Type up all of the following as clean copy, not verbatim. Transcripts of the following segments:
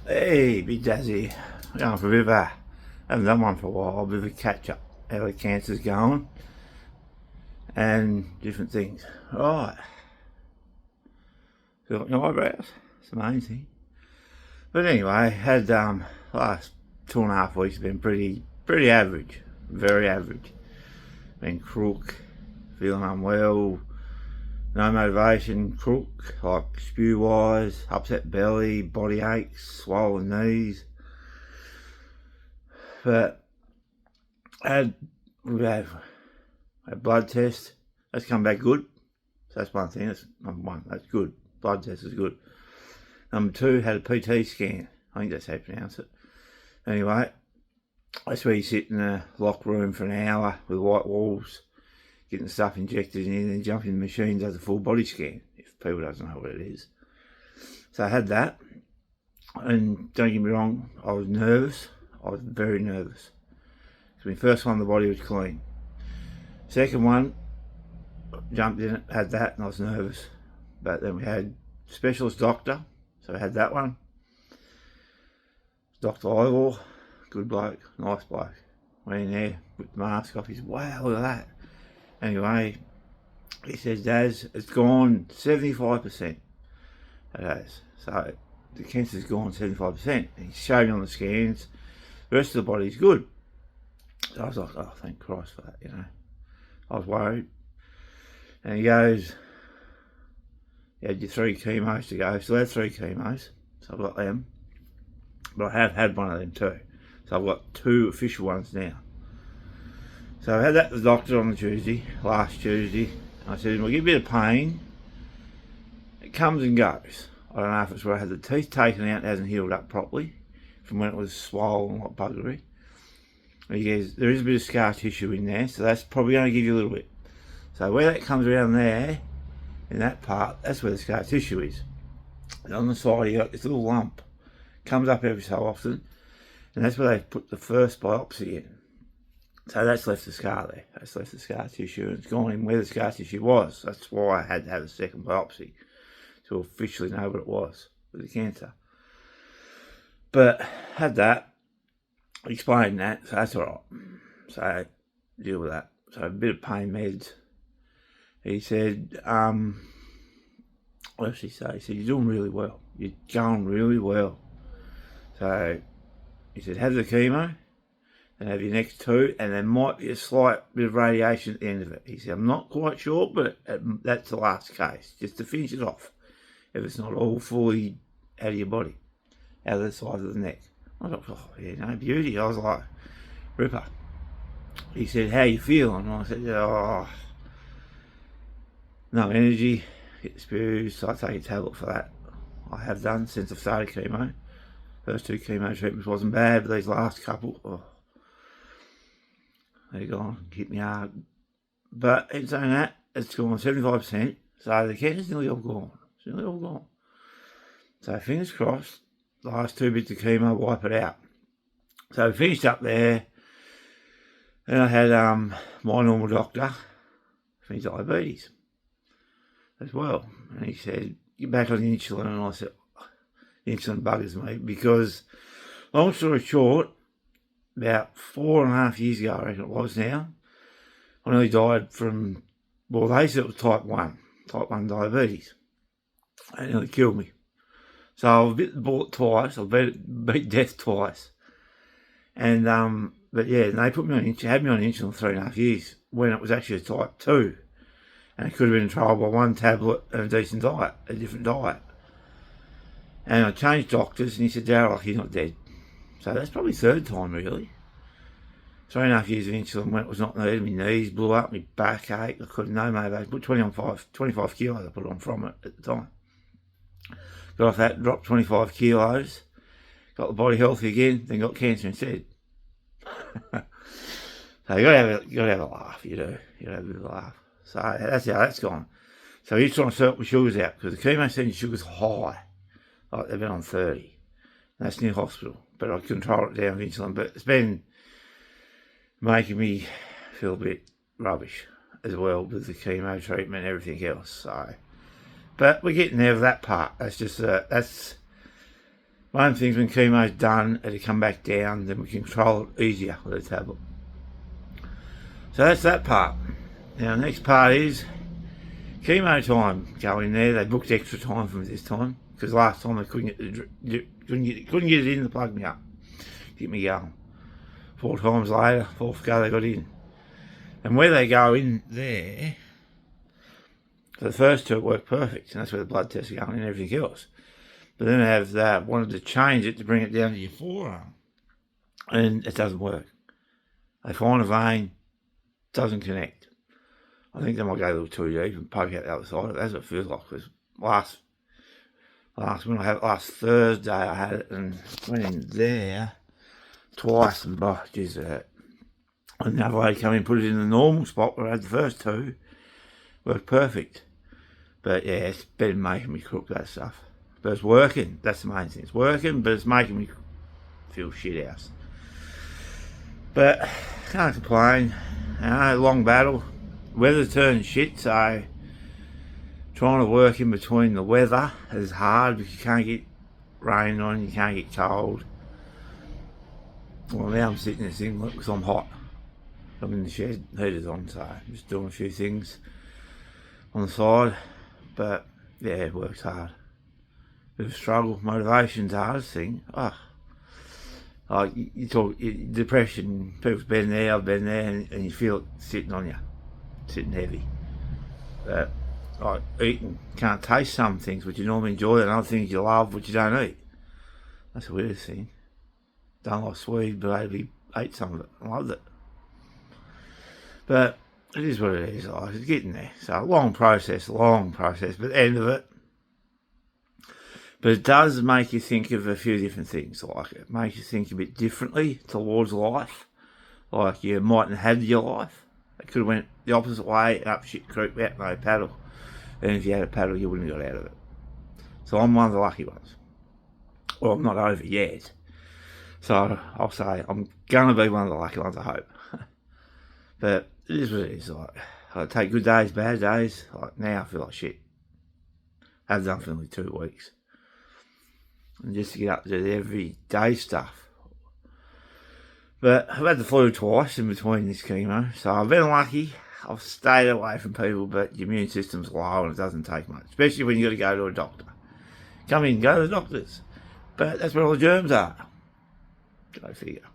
Hey, big Dazzy. Going for a bit of a, haven't done one for a while, a bit of a catch up. How the cancer's going and different things. Right. Feel like your eyebrows. It's amazing. But anyway, had last 2.5 weeks been pretty average. Very average. Been crook, feeling unwell, no motivation, crook, like spew wise, upset belly, body aches, swollen knees. But we had a blood test. That's come back good. So that's one thing. That's number one. That's good. Blood test is good. Number two, had a PT scan. I think that's how you pronounce it. Anyway, that's where you sit in a locked room for an hour with white walls, getting stuff injected in, and then jump in the machine, does a full body scan, if people doesn't know what it is. So I had that. And don't get me wrong, I was nervous. I was very nervous. So my first one, the body was clean. Second one, jumped in it, had that, and I was nervous. But then we had specialist doctor, so I had that one. Dr. Ivor, good bloke, nice bloke. Went in there with the mask off. He said, wow, look at that. Anyway, he says, Dazz, it's gone 75%. It has. So the cancer's gone 75%. He showed me on the scans. The rest of the body's good. So I was like, oh, thank Christ for that, you know. I was worried. And he goes, you had your 3 chemos to go. So I had 3 chemos. So I've got them. But I have had one of them too. So I've got 2 official ones now. So I had that with the doctor on the last Tuesday. I said, well, get a bit of pain. It comes and goes. I don't know if it's where I had the teeth taken out, it hasn't healed up properly from when it was swollen like buggery. He goes, there is a bit of scar tissue in there, so that's probably going to give you a little bit. So where that comes around there, in that part, that's where the scar tissue is. And on the side, you got this little lump. Comes up every so often, and that's where they put the first biopsy in. So that's left the scar there. That's left the scar tissue, and it's gone in where the scar tissue was. That's why I had to have a second biopsy to officially know what it was with the cancer. But had that. Explained that, so that's alright. So deal with that. So a bit of pain meds. He said, what else did he say? He said, you're doing really well. You're going really well. So he said, have the chemo, then have your next 2, and there might be a slight bit of radiation at the end of it. He said, I'm not quite sure, but that's the last case, just to finish it off. If it's not all fully out of your body, out of the side of the neck. I thought, oh, yeah, no beauty. I was like, ripper. He said, how you feeling? And I said, oh, no energy, get the spews, so I take a tablet for that. I have done since I've started chemo. First 2 chemo treatments wasn't bad, but these last couple, oh, they're gone, hit me hard. But in saying that, it's gone 75%, so the cancer's nearly all gone. It's nearly all gone. So fingers crossed, the last 2 bits of chemo wipe it out. So we finished up there, and I had my normal doctor for his diabetes as well. And he said, get back on the insulin. And I said, the insulin buggers me because, long story short, about 4.5 years ago, I reckon it was now, I nearly died from, well, they said it was type 1 diabetes. It nearly killed me. So I've bit the bullet twice. I've beat death twice. And but yeah, they put me on had me on insulin 3.5 years when it was actually a type 2, and it could have been controlled by 1 tablet and a decent diet, a different diet. And I changed doctors, and he said, Darryl, he's not dead. So that's probably 3rd time really. 3.5 years of insulin when it was not needed. My knees blew up, my back ached. I couldn't know maybe I put 25 kilos I put on from it at the time. Got off that, dropped 25 kilos, got the body healthy again, then got cancer instead. So you gotta have a laugh, you do. You gotta have a bit of a laugh. So that's how that's gone. So he's trying to sort my sugars out because the chemo sends your sugars high, like they've been on 30. And that's near hospital, but I control it down with insulin. But it's been making me feel a bit rubbish as well with the chemo treatment and everything else. So. But we're getting there with that part. That's just, that's One of the things when chemo's done, it'll come back down, then we can control it easier with a tablet. So that's that part. Now the next part is chemo time. Go in there. They booked extra time for me this time because last time they couldn't get it in to plug me up, get me going. 4 times later, fourth go they got in, and where they go in there, for the first 2 it worked perfect, and that's where the blood tests are going and everything else. But then they have wanted to change it to bring it down to your forearm, and it doesn't work. They find a vein, doesn't connect. I think they might go a little too deep and poke out the other side. That's what it feels like. Because last Thursday I had it and went in there twice, and geez, and another lady came in and put it in the normal spot where I had the first 2. Worked perfect. But yeah, it's been making me crook, that stuff. But it's working. That's the main thing. It's working, but it's making me feel shit house. But can't complain. Long battle. Weather's turning shit, so trying to work in between the weather is hard because you can't get rain on, you can't get cold. Well, now I'm sitting in this thing because I'm hot. I'm in the shed, heater's on, so I'm just doing a few things on the side. But yeah, it works hard. Bit of a struggle. Motivation's the hardest thing. Like you talk depression, people's been there, I've been there, and you feel it sitting on you, sitting heavy. But like eating, can't taste some things which you normally enjoy, and other things you love which you don't eat. That's the weirdest thing. Don't like sweet, but I ate some of it. I loved it. But it is what it is. Like, it's getting there. So long process, but at the end of it. But it does make you think of a few different things. Like it makes you think a bit differently towards life. Like you mightn't have had your life. It could have went the opposite way, up shit creek, out no paddle. And if you had a paddle, you wouldn't have got out of it. So I'm one of the lucky ones. Well, I'm not over yet. So I'll say I'm going to be one of the lucky ones, I hope. But it is what it is. Like, I take good days, bad days. Like now I feel like shit. I have done for nearly 2 weeks. And just to get up to the everyday stuff. But I've had the flu twice in between this chemo, so I've been lucky. I've stayed away from people, but your immune system's low and it doesn't take much, especially when you got to go to a doctor. Come in, go to the doctors. But that's where all the germs are. Go figure.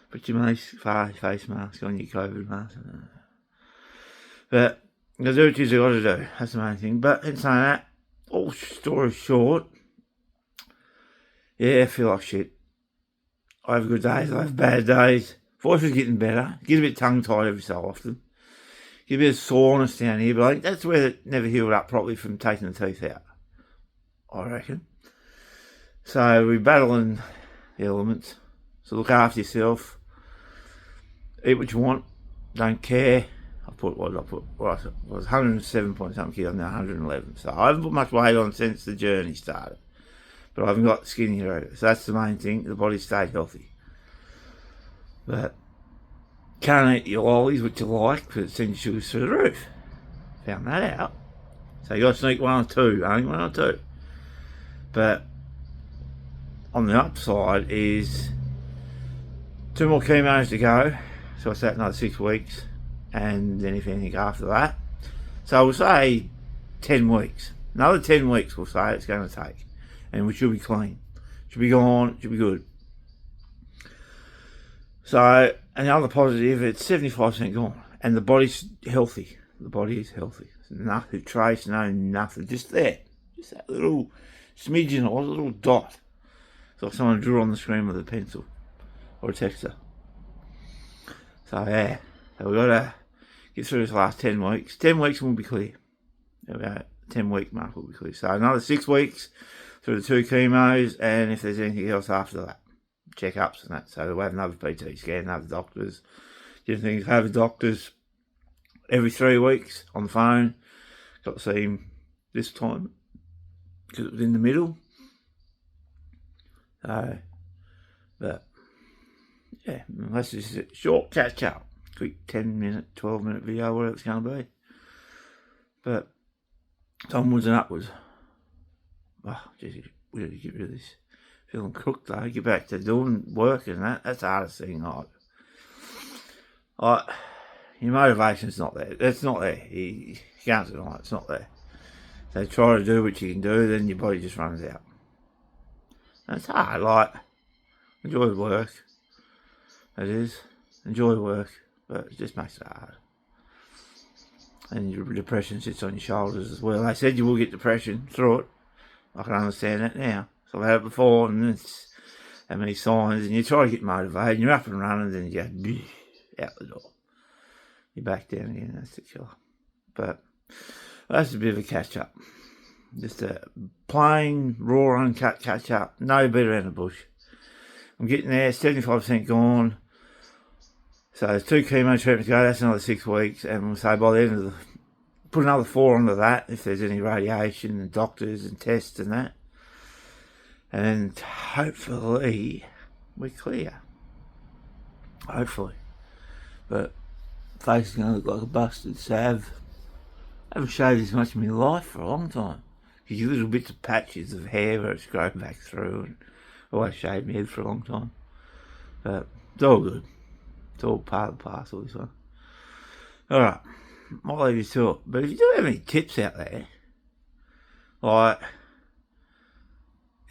Put your face mask on, your COVID mask. But the do what you got to do. That's the main thing. But in saying that, all story short, yeah, I feel like shit. I have good days, I have bad days. Voice is getting better. Get a bit tongue-tied every so often. Get a bit of soreness down here, but I think that's where it never healed up properly from taking the teeth out, I reckon. So we're battling the elements. So look after yourself. Eat what you want. Don't care. I was 107 point something kilos, I'm now 111. So I haven't put much weight on since the journey started. But I haven't got skinnier either. So that's the main thing. The body stayed healthy. But can't eat your lollies, which you like, because it sends sugars through the roof. Found that out. So you got to sneak 1 or 2, only 1 or 2. But on the upside is 2 more chemos to go. So it's that another 6 weeks. And then if anything after that. So we'll say 10 weeks. Another 10 weeks we'll say it's going to take. And we should be clean. Should be gone, should be good. So, another positive, it's 75% gone. And the body's healthy. The body is healthy. There's nothing trace, nothing. Just there. Just that little smidgen or a little dot. It's like someone drew on the screen with a pencil. Or a texter. So, yeah. So we've got to get through this last 10 weeks. 10 weeks and we'll be clear. About 10-week mark will be clear. So, another 6 weeks through the 2 chemos, and if there's anything else after that, checkups and that. So we'll have another PT scan, have the doctors, different things. Have the doctors every 3 weeks on the phone. Got to see him this time because it was in the middle. So, but yeah, that's just a short catch up, quick 10-minute, 12-minute video, whatever it's going to be. But it's onwards and upwards. oh, geez, we got to get rid of this. Feeling crooked though. Get back to doing work and that. That's the hardest thing. Like your motivation's not there. It's not there. You can't deny it. It's not there. So try to do what you can do, then your body just runs out. And it's hard. Like, enjoy the work. It is. Enjoy work, but it just makes it hard. And your depression sits on your shoulders as well. They said you will get depression through it. I can understand that now. So I've had it before, and it's how many signs, and you try to get motivated, and you're up and running, then you go out the door. You're back down again. That's the killer. But that's a bit of a catch up. Just a plain, raw, uncut catch up. No beat around the bush. I'm getting there, 75% gone. So there's 2 chemo treatments to go, that's another 6 weeks, and we'll say by the end of the, put another 4 onto that, if there's any radiation and doctors and tests and that. And then hopefully we're clear. Hopefully. But face is going to look like a busted salve. I haven't shaved this much in my life for a long time. Because you little bits of patches of hair where it's grown back through, and I always shaved my head for a long time. But it's all good. It's all part of the parcel, this one. Alright, might leave you to it. But if you do have any tips out there, like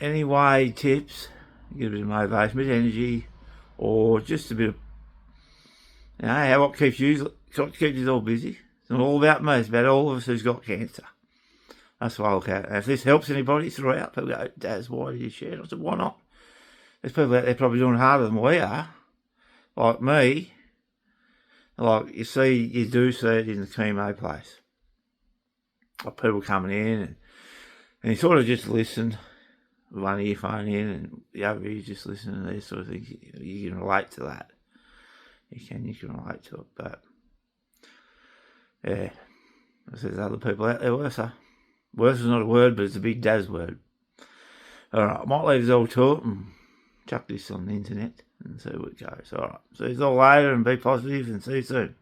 any way tips, get a bit of motivation, a bit of energy, or just a bit of, you know, what keeps you all busy. It's not all about me, it's about all of us who's got cancer. That's what I look at. And if this helps anybody throughout, people go, Dazz, why did you share it? I said, why not? There's people out there probably doing harder than we are. Like me. Like, you do see it in the chemo place. Like people coming in and you sort of just listen with one earphone in and the other ear just listening to these sort of things. You can relate to that. You can relate to it. But, yeah. There's other people out there worse. Worse is not a word, but it's a big Dazz word. Alright, I might leave this all to it and chuck this on the internet and see what goes. Alright, see you all later and be positive and see you soon.